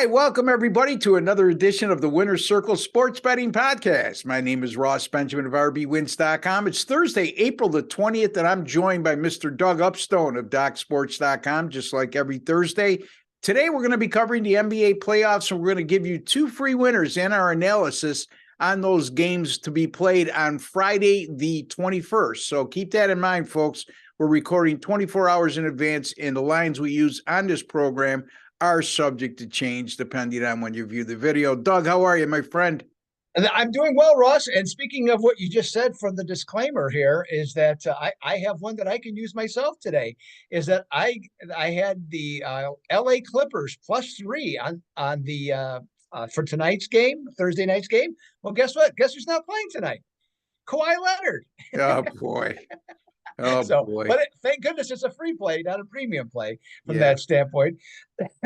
Hi, welcome everybody to another edition of the Winner's Circle Sports Betting Podcast. My name is Ross Benjamin of RBWins.com. It's Thursday, April the 20th, and I'm joined by Mr. Doug Upstone of DocSports.com, just like every Thursday. Today, we're going to be covering the NBA playoffs, and we're going to give you two free winners and our analysis on those games to be played on Friday the 21st. So keep that in mind, folks. We're recording 24 hours in advance, and the lines we use on this program are subject to change depending on when you view the video. Doug, how are you, my friend? I'm doing well, Ross. And speaking of what you just said from the disclaimer here, is that I have one that I can use myself today. Is that I had the LA Clippers +3 on the for tonight's game, Thursday night's game. Well, guess what? Guess who's not playing tonight? Kawhi Leonard. Oh boy. Oh, boy. But thank goodness it's a free play, not a premium play from that standpoint.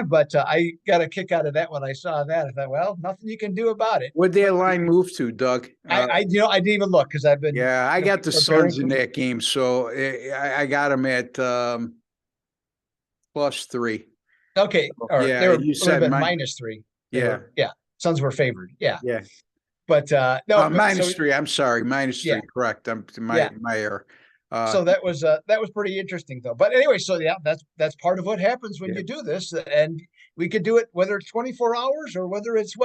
But I got a kick out of that when I saw that. I thought, well, nothing you can do about it. What'd that line move to, Doug? I didn't even look because I've been. Yeah, I got the Suns in that game, so I got them at +3. Okay, or yeah, they were you said -3. Yeah, Suns were favored. Yeah. But no, -3. I'm sorry, -3. Correct. I'm my error. So that was pretty interesting though. But anyway, so that's part of what happens when you do this, and we could do it whether it's 24 hours or whether it's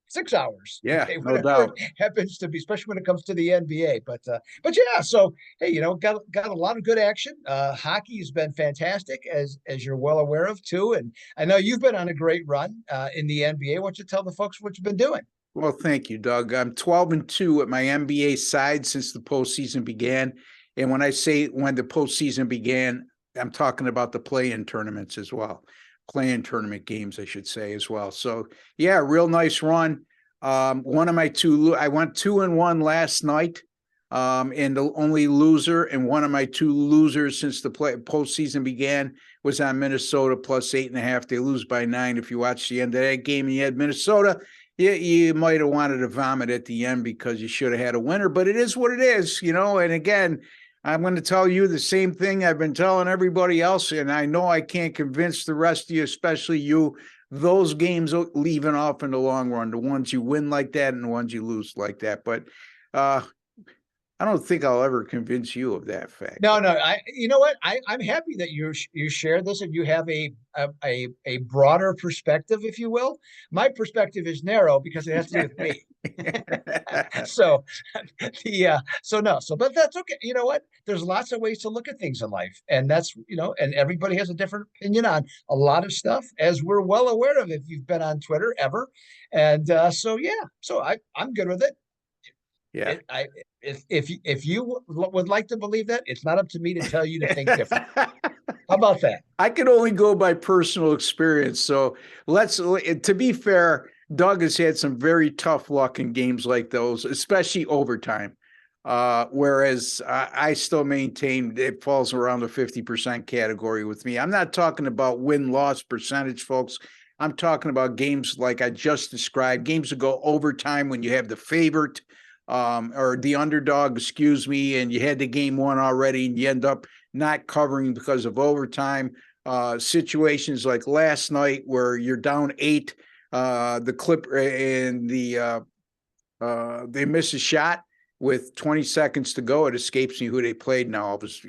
6 hours. Yeah, okay, no doubt. It happens to be, especially when it comes to the NBA. But yeah, so hey, got a lot of good action. Hockey has been fantastic, as you're well aware of too. And I know you've been on a great run in the NBA. Why don't you tell the folks what you've been doing? Well, thank you, Doug. I'm 12-2 at my NBA side since the postseason began. And when I say when the postseason began, I'm talking about the play-in tournaments as well. Play-in tournament games, I should say, as well. So, yeah, real nice run. One of my two, I went 2-1 last night, and the only loser, and one of my two losers since the postseason began was on Minnesota +8.5. They lose by 9. If you watch the end of that game and you had Minnesota, you might have wanted to vomit at the end because you should have had a winner, but it is what it is, And again, I'm going to tell you the same thing I've been telling everybody else, and I know I can't convince the rest of you, especially you. Those games are leaving off in the long run, the ones you win like that and the ones you lose like that. But I don't think I'll ever convince you of that fact. No. You know what? I'm happy that you share this and you have a broader perspective, if you will. My perspective is narrow because it has to do with me. But that's okay. You know what? There's lots of ways to look at things in life, and that's and everybody has a different opinion on a lot of stuff, as we're well aware of if you've been on Twitter ever. And so I'm good with it. Yeah. If you would like to believe that, it's not up to me to tell you to think different. How about that? I can only go by personal experience. So to be fair, Doug has had some very tough luck in games like those, especially overtime. Whereas I still maintain it falls around the 50% category with me. I'm not talking about win-loss percentage, folks. I'm talking about games like I just described, games that go overtime when you have the favorite or the underdog, and you had the game won already and you end up not covering because of overtime. Situations like last night where you're down 8, the Clipper and they miss a shot with 20 seconds to go. It escapes me who they played now. It was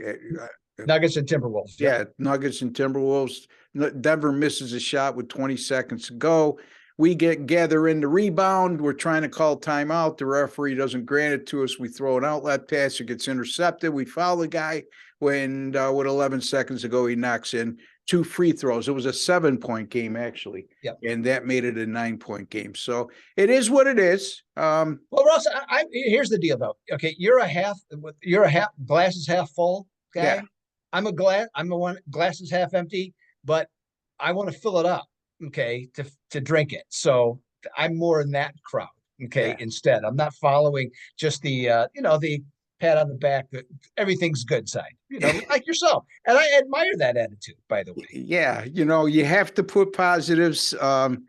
Nuggets and Timberwolves. Yeah, Nuggets and Timberwolves. Denver misses a shot with 20 seconds to go. We gather in the rebound. We're trying to call timeout. The referee doesn't grant it to us. We throw an outlet pass. It gets intercepted. We foul the guy when with 11 seconds to go, he knocks in 2 free throws. It was a 7-point game, actually. Yep. And that made it a 9-point game. So it is what it is. Well, Ross, here's the deal, though. Okay, you're a glasses half full guy. Yeah. I'm a one glasses half empty, but I want to fill it up. Okay, to drink it. So I'm more in that crowd. Okay, instead, I'm not following just the the pat on the back that everything's good side. Like yourself, and I admire that attitude. By the way, yeah, you have to put positives on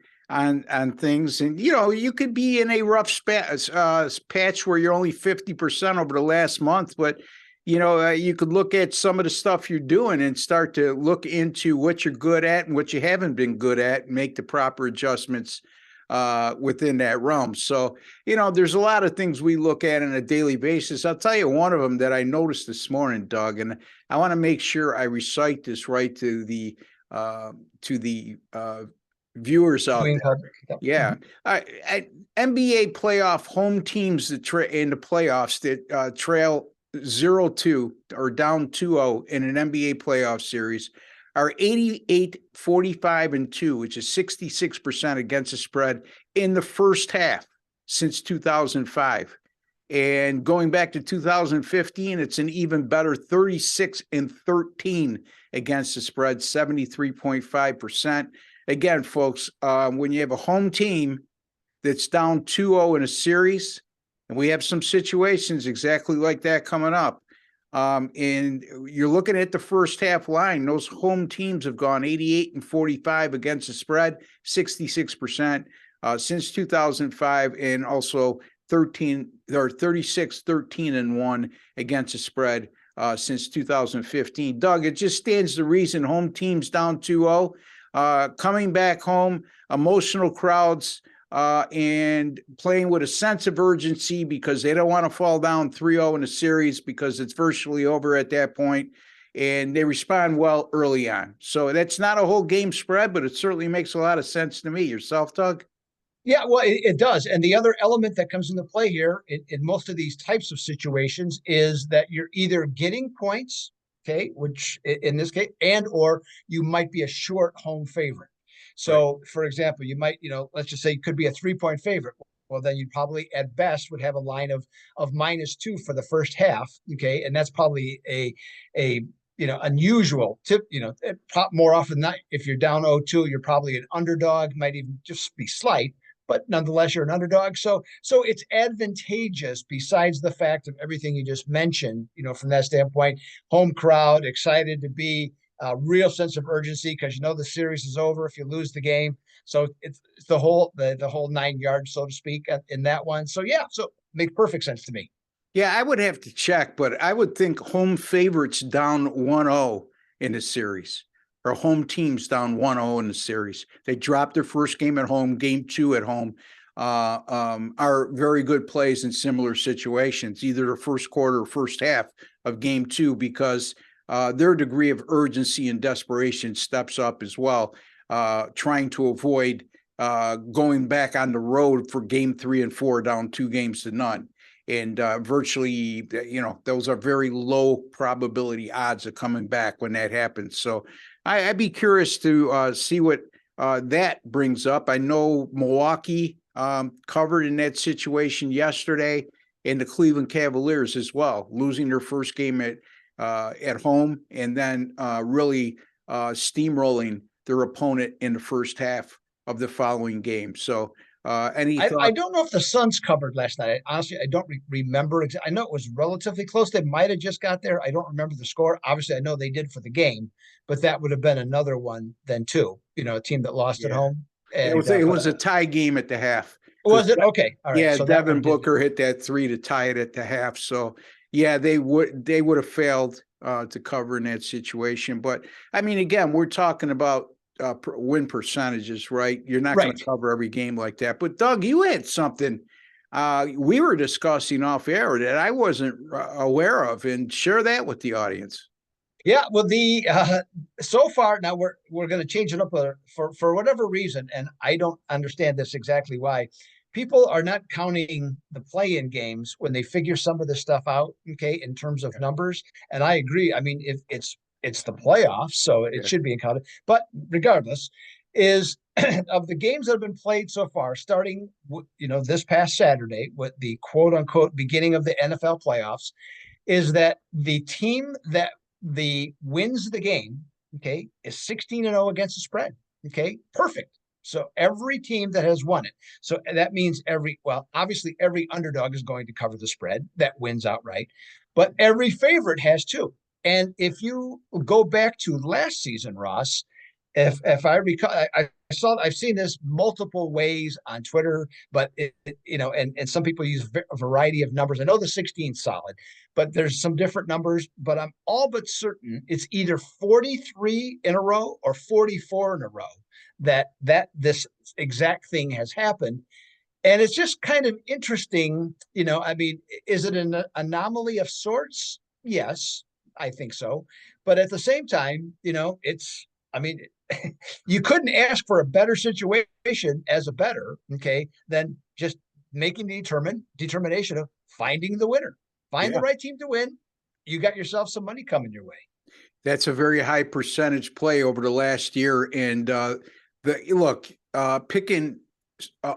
things, and you could be in a rough patch where you're only 50% over the last month, but You could look at some of the stuff you're doing and start to look into what you're good at and what you haven't been good at and make the proper adjustments within that realm. So, there's a lot of things we look at on a daily basis. I'll tell you one of them that I noticed this morning, Doug, and I want to make sure I recite this right to the viewers out there. Yeah. NBA playoff home teams that in the playoffs that trail 0-2 or down 2-0 in an NBA playoff series are 88, 45, and 2, which is 66% against the spread in the first half since 2005. And going back to 2015, it's an even better 36 and 13 against the spread, 73.5%. Again, folks, when you have a home team that's down 2-0 in a series, and we have some situations exactly like that coming up, and you're looking at the first half line, those home teams have gone 88 and 45 against the spread, 66% since 2005, and also 36, 13, and 1 against the spread since 2015. Doug, it just stands to reason home teams down 2-0, coming back home, emotional crowds, and playing with a sense of urgency because they don't want to fall down 3-0 in a series because it's virtually over at that point, and they respond well early on. So that's not a whole game spread, but it certainly makes a lot of sense to me. Yourself, Doug? Yeah, well, it does. And the other element that comes into play here in most of these types of situations is that you're either getting points, okay, which in this case, and or you might be a short home favorite. So, right. For example, you might, let's just say it could be a 3-point favorite. Well, then you probably at best would have a line of -2 for the first half. Okay. And that's probably a unusual tip, more often than not, if you're down 0-2, you're probably an underdog, might even just be slight, but nonetheless, you're an underdog. So it's advantageous besides the fact of everything you just mentioned, from that standpoint, home crowd, excited to be, a real sense of urgency because the series is over if you lose the game. So it's the whole 9 yards, so to speak, in that one. So yeah, so makes perfect sense to me. Yeah, I would have to check, but I would think home favorites down 1-0 in the series, or home teams down 1-0 in the series. They dropped their first game at home, game 2 at home, are very good plays in similar situations, either the first quarter or first half of game 2, because their degree of urgency and desperation steps up as well, trying to avoid going back on the road for game 3 and 4 down 2-0. And virtually, those are very low probability odds of coming back when that happens. So I'd be curious to see what that brings up. I know Milwaukee covered in that situation yesterday, and the Cleveland Cavaliers as well, losing their first game at home, and then really steamrolling their opponent in the first half of the following game. So any thoughts? I don't know if the Suns covered last night. Honestly, I don't remember. I know it was relatively close. They might have just got there. I don't remember the score. Obviously, I know they did for the game, but that would have been another one then too. A team that lost at home. And, it was a tie game at the half. Was it? Okay. All right. Yeah, so Devin Booker hit that 3 to tie it at the half. So yeah, they would have failed to cover in that situation. But I mean, again, we're talking about win percentages, right? You're not going to cover every game like that. But Doug, you had something we were discussing off air that I wasn't aware of, and share that with the audience. Yeah, well, so far now we're going to change it up for whatever reason, and I don't understand this exactly why. People are not counting the play-in games when they figure some of this stuff out, okay, in terms of numbers. And I agree. I mean, it's the playoffs, so it should be counted. But regardless, is of the games that have been played so far, starting this past Saturday with the quote unquote beginning of the NFL playoffs, is that the team that wins the game, okay, is 16-0 against the spread. Okay, perfect. So every team that has won it. So that means obviously every underdog is going to cover the spread that wins outright, but every favorite has too. And if you go back to last season, Ross, if I recall, I've seen this multiple ways on Twitter, but and some people use a variety of numbers. I know the 16 solid, but there's some different numbers. But I'm all but certain it's either 43 in a row or 44 in a row that this exact thing has happened. And it's just kind of interesting, I mean, is it an anomaly of sorts? Yes, I think so. But at the same time, I mean, you couldn't ask for a better situation as a bettor, okay, than just making the determination of finding the winner. Find the Yeah. right team to win. You got yourself some money coming your way. That's a very high percentage play over the last year. And picking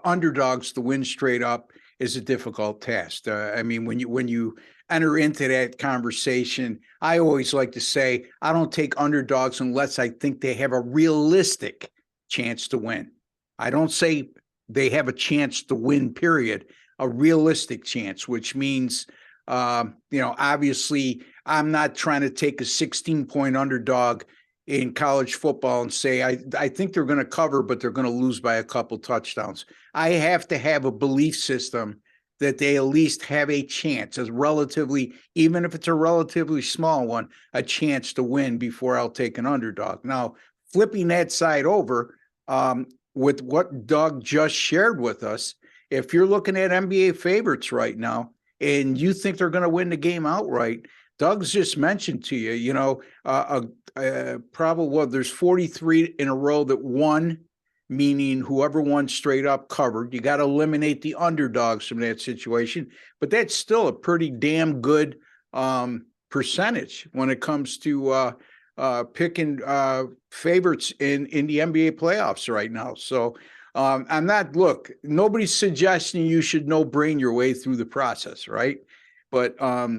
underdogs to win straight up is a difficult task. I mean, when you enter into that conversation, I always like to say I don't take underdogs unless I think they have a realistic chance to win. I don't say they have a chance to win, period. A realistic chance, which means, obviously, I'm not trying to take a 16-point underdog in college football and say, I think they're going to cover, but they're going to lose by a couple touchdowns. I have to have a belief system that they at least have a chance, even if it's a relatively small one, a chance to win before I'll take an underdog. Now, flipping that side over, with what Doug just shared with us, if you're looking at NBA favorites right now and you think they're going to win the game outright, Doug's just mentioned to you, probably there's 43 in a row that won, meaning whoever won straight up covered. You got to eliminate the underdogs from that situation, but that's still a pretty damn good percentage when it comes to picking favorites in the NBA playoffs right now. So nobody's suggesting you should no-brain your way through the process, right? But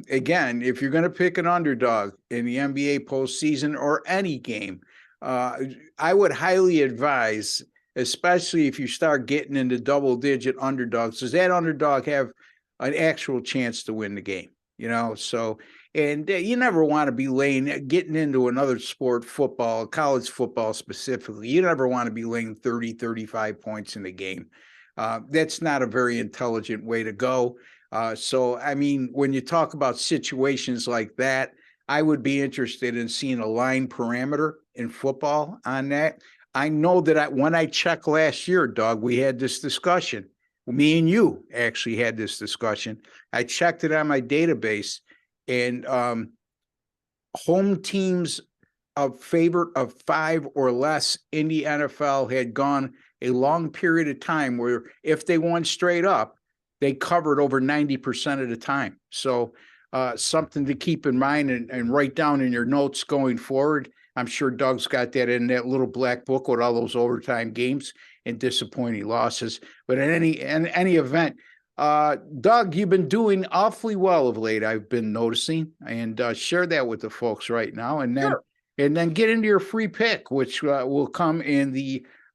again, if you're going to pick an underdog in the NBA postseason or any game, I would highly advise, especially if you start getting into double-digit underdogs, does that underdog have an actual chance to win the game? So, and you never want to be getting into another sport, football, college football specifically. You never want to be laying 30, 35 points in the game. That's not a very intelligent way to go. So, I mean, when you talk about situations like that, I would be interested in seeing a line parameter in football on that. I know that when I checked last year, Doug, we had this discussion. Me and you actually had this discussion. I checked it on my database, and home teams of favorite of 5 or less in the NFL had gone a long period of time where if they won straight up, they covered over 90% of the time. So something to keep in mind and write down in your notes going forward. I'm sure Doug's got that in that little black book with all those overtime games and disappointing losses. But in any event, Doug, you've been doing awfully well of late, I've been noticing, and share that with the folks right now. And then, Sure. and then get into your free pick, which will come in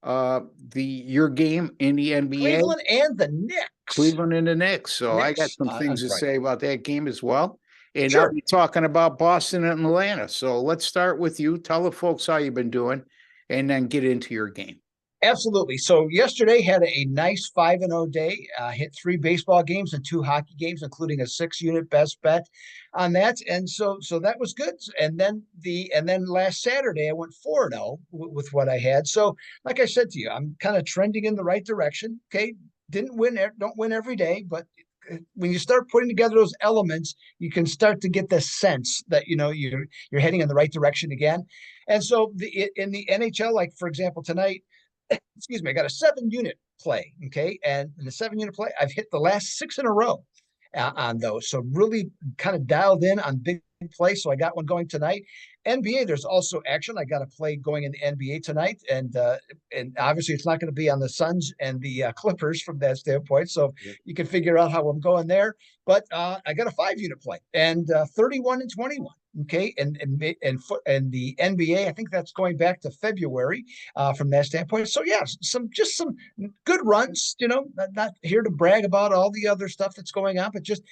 your game in the NBA. Cleveland and the Knicks. Cleveland and the Knicks. So Knicks I got some things to say about that game as well. And Sure. I'll be talking about Boston and Atlanta. So let's start with you. Tell the folks how you've been doing and then get into your game. Absolutely. So yesterday had a nice 5-0 day. Hit 3 baseball games and 2 hockey games, including a 6-unit best bet on that. And so that was good. And then last Saturday I went 4-0 with what I had. So like I said to you, I'm kind of trending in the right direction. Okay, don't win every day, but when you start putting together those elements, you can start to get the sense that you're heading in the right direction again. And so in the NHL, like for example tonight. Excuse me, I got a 7-unit play. Okay. And in the 7-unit play, I've hit the last 6 in a row on those. So really kind of dialed in on big play. So I got one going tonight. NBA, there's also action. I got a play going in the NBA tonight. And obviously it's not going to be on the Suns and the Clippers from that standpoint. So you can figure out how I'm going there. But I got a 5-unit play and 31-21. Okay, and the NBA, I think that's going back to February from that standpoint. So yeah, some good runs. Not here to brag about all the other stuff that's going on, but just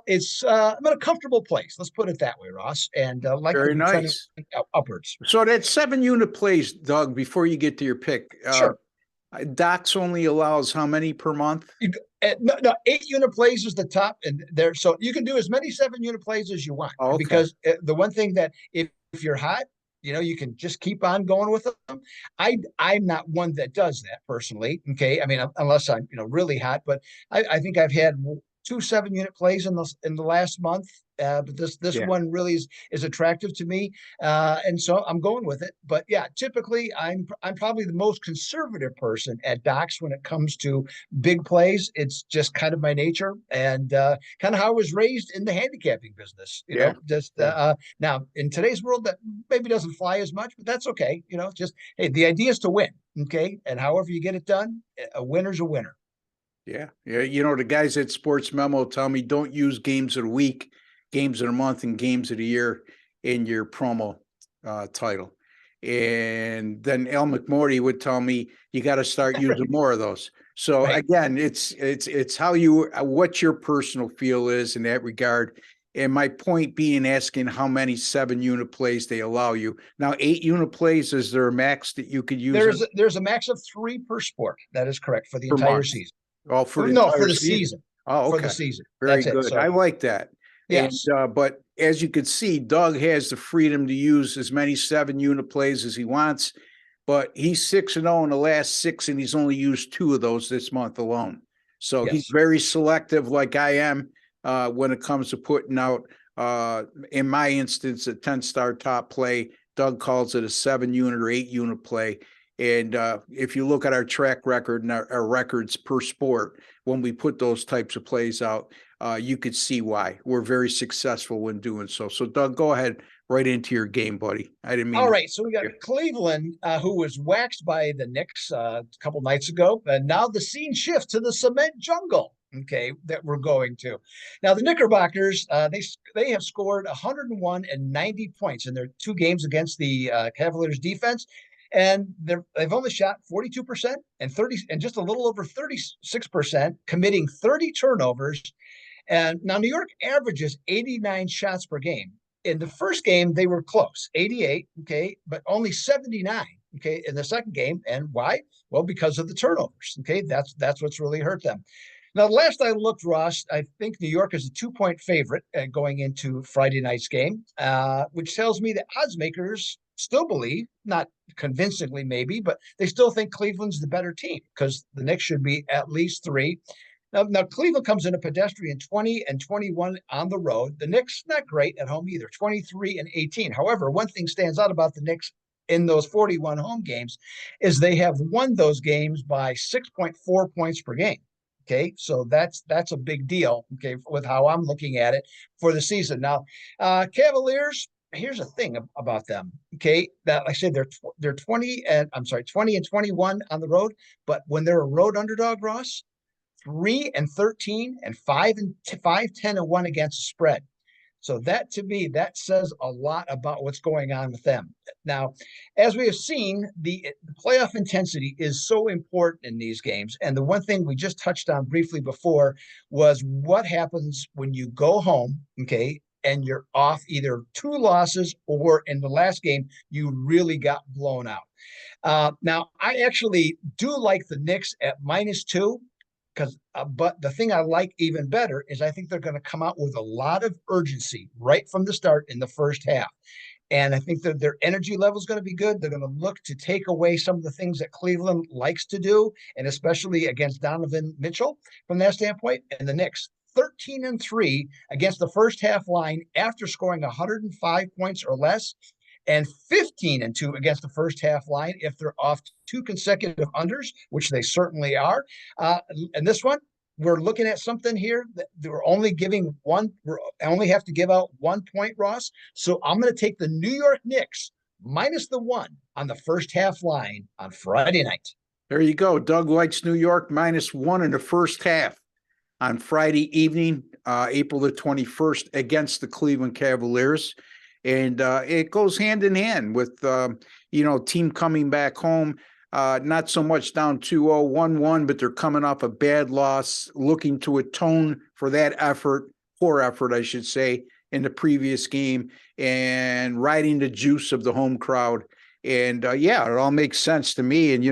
it's I'm in a comfortable place. Let's put it that way, Ross. And like Very to be nice. trending upwards. So that 7-unit plays, Doug, before you get to your pick, Sure. Docs only allows how many per month? No, 8-unit plays is the top, and there, so you can do as many 7-unit plays as you want. Oh, okay. Because the one thing that if you're hot, you can just keep on going with them. I'm not one that does that personally. Okay, I mean, unless I'm really hot, but I think I've had 2 7-unit plays in the last month. But this Yeah. one really is attractive to me, and so I'm going with it. But yeah, typically I'm probably the most conservative person at Docs when it comes to big plays. It's just kind of my nature, and kind of how I was raised in the handicapping business. Yeah. Just Yeah. now in today's world that maybe doesn't fly as much, but that's okay. Just hey, the idea is to win, okay, and however you get it done, a winner's a winner. Yeah. Yeah. The guys at Sports Memo tell me don't use games of the week, games of the month, and games of the year in your promo title. And then Al McMorty would tell me you got to start using more of those. So Right. again, it's how what your personal feel is in that regard. And my point being asking how many 7-unit plays they allow you. Now, 8-unit plays, is there a max that you could use There's a max of 3 per sport. That is correct for the per entire month? season. Oh, for the No, for entire the season? season. Oh, For okay. the season. Very That's it. good. So I like that. And yes. but as you can see, Doug has the freedom to use as many 7-unit plays as he wants, but he's 6-0 in the last 6, and he's only used 2 of those this month alone. So he's Yes. very selective, like I am, when it comes to putting out, in my instance, a 10-star top play. Doug calls it a 7-unit or 8-unit play. And if you look at our track record and our records per sport, when we put those types of plays out, you could see why we're very successful when doing so. So, Doug, go ahead right into your game, buddy. I didn't mean. All right. So we got Cleveland, who was waxed by the Knicks a couple nights ago, and now the scene shifts to the cement jungle. Okay, that we're going to. Now the Knickerbockers, they have scored 101 and 90 points in their 2 games against the Cavaliers defense, and they've only shot 42% and 30 and just a little over 36%, committing 30 turnovers. And now New York averages 89 shots per game. In the first game, they were close, 88, okay, but only 79, okay, in the second game. And why? Well, because of the turnovers, okay? That's what's really hurt them. Now, last I looked, Ross, I think New York is a 2-point favorite going into Friday night's game, which tells me that odds makers still believe, not convincingly maybe, but they still think Cleveland's the better team because the Knicks should be at least 3. Now Cleveland comes in a pedestrian 20 and 21 on the road. The Knicks, not great at home either, 23 and 18. However, one thing stands out about the Knicks in those 41 home games is they have won those games by 6.4 points per game. Okay, so that's a big deal. Okay, with how I'm looking at it for the season. Now, Cavaliers. Here's the thing about them. Okay, that like I said, they're 20 and 21 on the road, but when they're a road underdog, Ross, 3 and 13 and 5-10-1 against the spread. So that to me, that says a lot about what's going on with them. Now, as we have seen, the playoff intensity is so important in these games. And the one thing we just touched on briefly before was what happens when you go home, okay, and you're off either 2 losses or in the last game, you really got blown out. Now, I actually do like the Knicks at -2. But the thing I like even better is I think they're going to come out with a lot of urgency right from the start in the first half. And I think that their energy level is going to be good. They're going to look to take away some of the things that Cleveland likes to do, and especially against Donovan Mitchell from that standpoint. And the Knicks, 13 and 3 against the first half line after scoring 105 points or less, and 15 and 2 against the first half line if they're off 2 consecutive unders, which they certainly are. And this one, we're looking at something here that we're only giving one. We only have to give out 1 point, Ross. So I'm going to take the New York Knicks -1 on the first half line on Friday night. There you go. Doug likes New York -1 in the first half on Friday evening, April the 21st, against the Cleveland Cavaliers. And it goes hand in hand with, team coming back home, not so much down 2-0, 1-1, but they're coming off a bad loss, looking to atone for that poor effort, I should say, in the previous game, and riding the juice of the home crowd. And it all makes sense to me. And,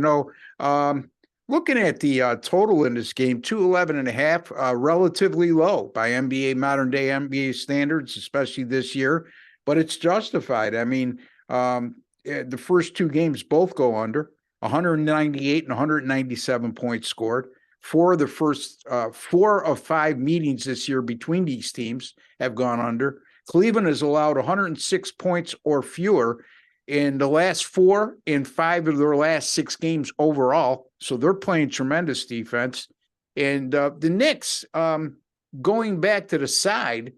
Looking at the total in this game, 211.5, relatively low by modern day NBA standards, especially this year, but it's justified. I mean, the first two games both go under 198 and 197 points scored. Four of five meetings this year between these teams have gone under. Cleveland has allowed 106 points or fewer in the last 4 and 5 of their last 6 games overall. So they're playing tremendous defense. And the Knicks, going back to the side,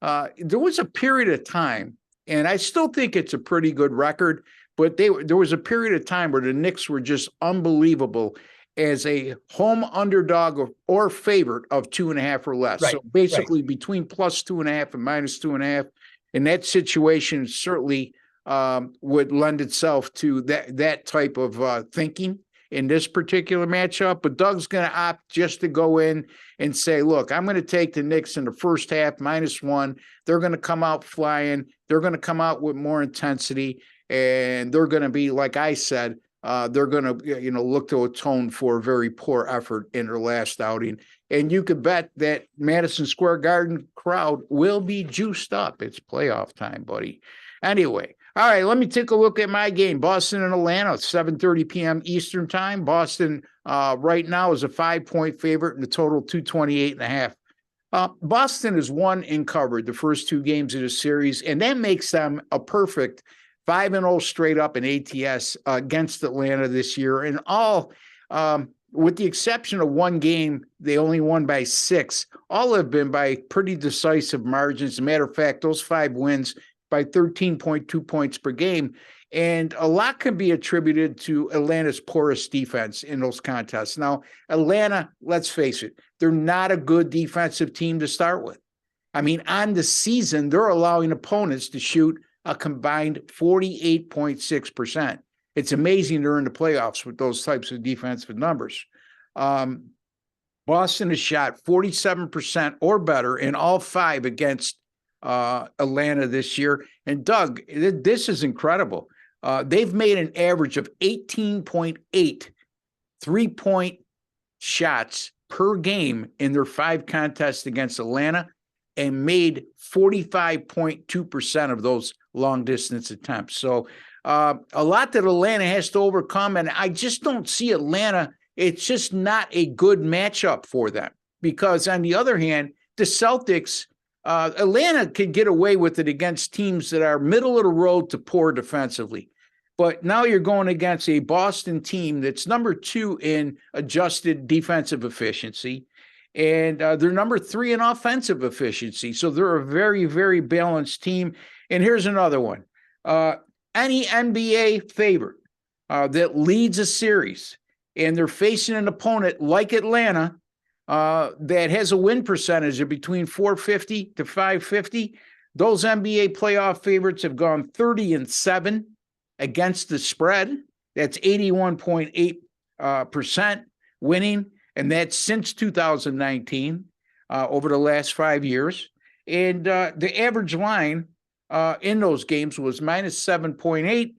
there was a period of time, and I still think it's a pretty good record, but there was a period of time where the Knicks were just unbelievable as a home underdog or favorite of 2.5 or less. Right, so basically between plus 2.5 and minus 2.5. And that situation certainly would lend itself to that type of thinking in this particular matchup. But Doug's going to opt just to go in and say, look, I'm going to take the Knicks in the first half -1. They're going to come out flying. They're going to come out with more intensity. And they're going to be, like I said, they're going to, look to atone for a very poor effort in their last outing. And you could bet that Madison Square Garden crowd will be juiced up. It's playoff time, buddy. Anyway, all right, let me take a look at my game. Boston and Atlanta, 7:30 p.m. Eastern time. Boston right now is a 5-point favorite in the total 228.5. Boston has won and covered the first 2 games of the series, and that makes them a perfect 5-0 straight up in ATS against Atlanta this year. And all, with the exception of one game, they only won by 6. All have been by pretty decisive margins. As a matter of fact, those 5 wins by 13.2 points per game. And a lot can be attributed to Atlanta's porous defense in those contests. Now, Atlanta, let's face it, they're not a good defensive team to start with. I mean, on the season, they're allowing opponents to shoot a combined 48.6%. It's amazing they're in the playoffs with those types of defensive numbers. Boston has shot 47% or better in all 5 against Atlanta this year. And Doug, this is incredible. They've made an average of 18.8 3-point shots per game in their 5 contests against Atlanta, and made 45.2% of those long distance attempts. So a lot that Atlanta has to overcome. And I just don't see Atlanta. It's just not a good matchup for them, because on the other hand, the Celtics, Atlanta could get away with it against teams that are middle of the road to poor defensively. But now you're going against a Boston team that's number 2 in adjusted defensive efficiency. And they're number 3 in offensive efficiency. So they're a very, very balanced team. And here's another one. Any NBA favorite that leads a series and they're facing an opponent like Atlanta that has a win percentage of between 450 to 550, those NBA playoff favorites have gone 30-7 against the spread. That's 81.8% winning. And that's since 2019, over the last 5 years. And the average line in those games was -7.8,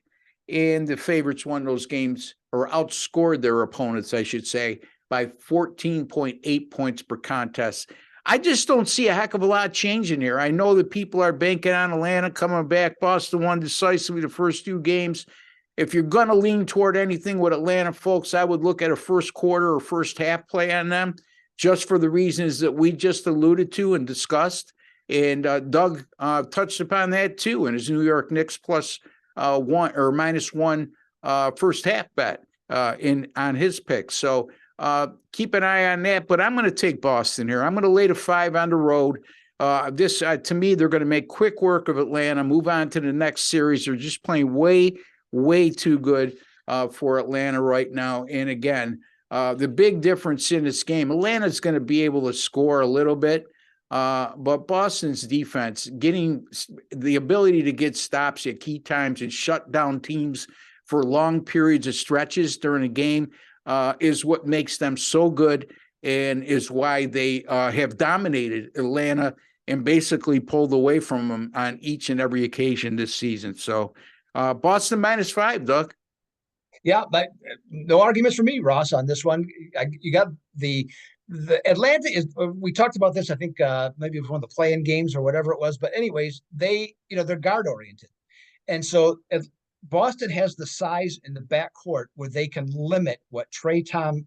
and the favorites won those games, or outscored their opponents, I should say, by 14.8 points per contest. I just don't see a heck of a lot changing here. I know that people are banking on Atlanta coming back. Boston won decisively the first 2 games. If you're going to lean toward anything with Atlanta, folks, I would look at a first quarter or first half play on them, just for the reasons that we just alluded to and discussed. And Doug touched upon that too in his New York Knicks +1 or -1 first half bet on his pick. So keep an eye on that. But I'm going to take Boston here. I'm going to lay the 5 on the road. To me, they're going to make quick work of Atlanta, move on to the next series. They're just playing way too good for Atlanta right now. And again, the big difference in this game, Atlanta's going to be able to score a little bit, but Boston's defense, getting the ability to get stops at key times and shut down teams for long periods of stretches during a game, is what makes them so good, and is why they have dominated Atlanta and basically pulled away from them on each and every occasion this season. So Boston -5, Doug. Yeah, but no arguments for me, Ross, on this one. You got the Atlanta is. We talked about this. I think maybe it was one of the play-in games or whatever it was. But anyways, they're guard oriented, and so if Boston has the size in the backcourt where they can limit what Trey Young,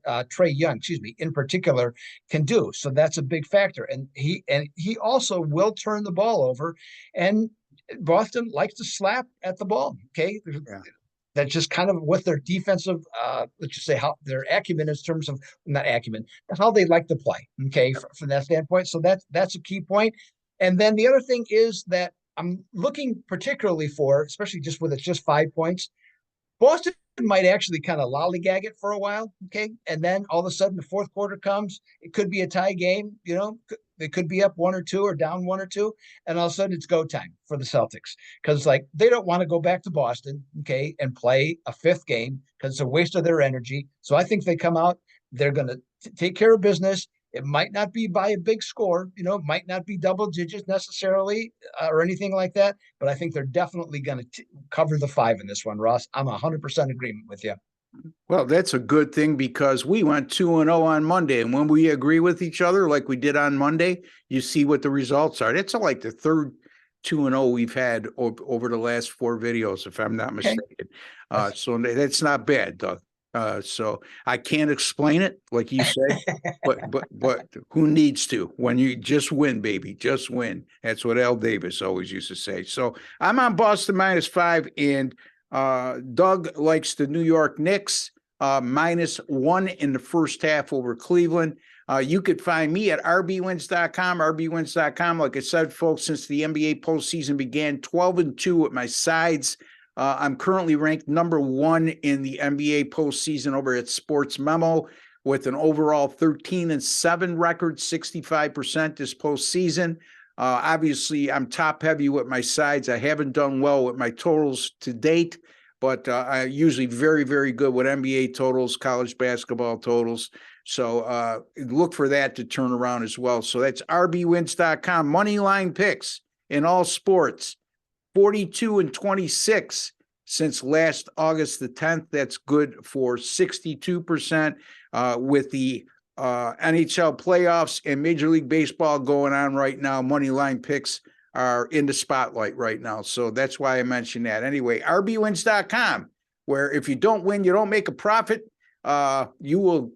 excuse me, in particular, can do. So that's a big factor, and he also will turn the ball over, and Boston likes to slap at the ball. Okay. Yeah. That's just kind of what their defensive, let's just say how their acumen in terms of not acumen, how they like to play. Okay, from that standpoint. So that's a key point. And then the other thing is that I'm looking particularly for, especially just with it's just 5 points. Boston might actually kind of lollygag it for a while, okay? And then all of a sudden the fourth quarter comes. It could be a tie game, they could be up 1 or 2 or down 1 or 2, and all of a sudden it's go time for the Celtics because like they don't want to go back to Boston, okay, and play a fifth game because it's a waste of their energy. So I think they come out, they're going to take care of business. It might not be by a big score, it might not be double digits necessarily or anything like that, but I think they're definitely going to cover the 5 in this one, Ross. I'm 100% agreement with you. Well, that's a good thing because we went 2-0 on Monday. And when we agree with each other, like we did on Monday, you see what the results are. It's like the third 2-0 we've had over the last 4 videos, if I'm not mistaken. Okay. So that's not bad, Doug. So I can't explain it, like you said, but who needs to? When you just win, baby, just win. That's what Al Davis always used to say. So I'm on Boston -5, and Doug likes the New York Knicks -1 in the first half over Cleveland. You could find me at rbwins.com, rbwins.com. Like I said, folks, since the NBA postseason began, 12-2 with my sides. I'm currently ranked number 1 in the NBA postseason over at Sports Memo with an overall 13-7 record, 65% this postseason. Obviously, I'm top heavy with my sides. I haven't done well with my totals to date, but I'm usually very, very good with NBA totals, college basketball totals. So look for that to turn around as well. So that's rbwins.com. Money line picks in all sports. 42-26 since last August the 10th. That's good for 62% with the NHL playoffs and Major League Baseball going on right now. Money line picks are in the spotlight right now. So that's why I mentioned that. Anyway, rbwins.com, where if you don't win, you don't make a profit, you will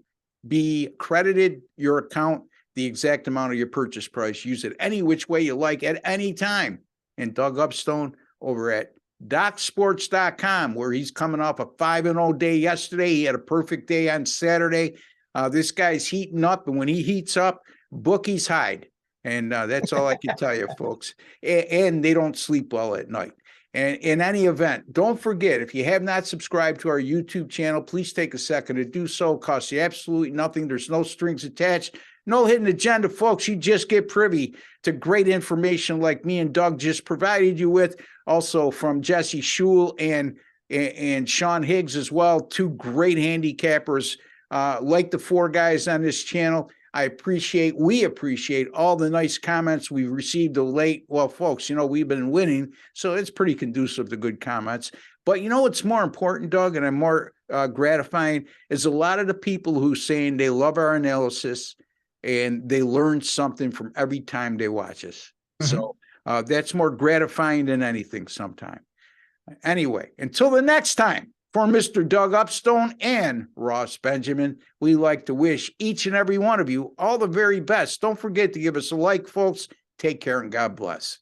be credited your account the exact amount of your purchase price. Use it any which way you like at any time. And Doug Upstone over at DocSports.com, where he's coming off a 5-0 day yesterday. He had a perfect day on Saturday. This guy's heating up, and when he heats up, bookies hide. And that's all I can tell you, folks. And they don't sleep well at night. And in any event, don't forget, if you have not subscribed to our YouTube channel, please take a second to do so. It costs you absolutely nothing. There's no strings attached. No hidden agenda, folks. You just get privy to great information like me and Doug just provided you with. Also from Jesse Shule and Sean Higgs as well. 2 great handicappers like the 4 guys on this channel. We appreciate all the nice comments we've received of late. Well, folks, we've been winning, so it's pretty conducive to good comments. But what's more important, Doug, and I'm more gratifying, is a lot of the people who saying they love our analysis and they learn something from every time they watch us. Mm-hmm. So that's more gratifying than anything sometime. Anyway, until the next time, for Mr. Doug Upstone and Ross Benjamin, we like to wish each and every one of you all the very best. Don't forget to give us a like, folks. Take care and God bless.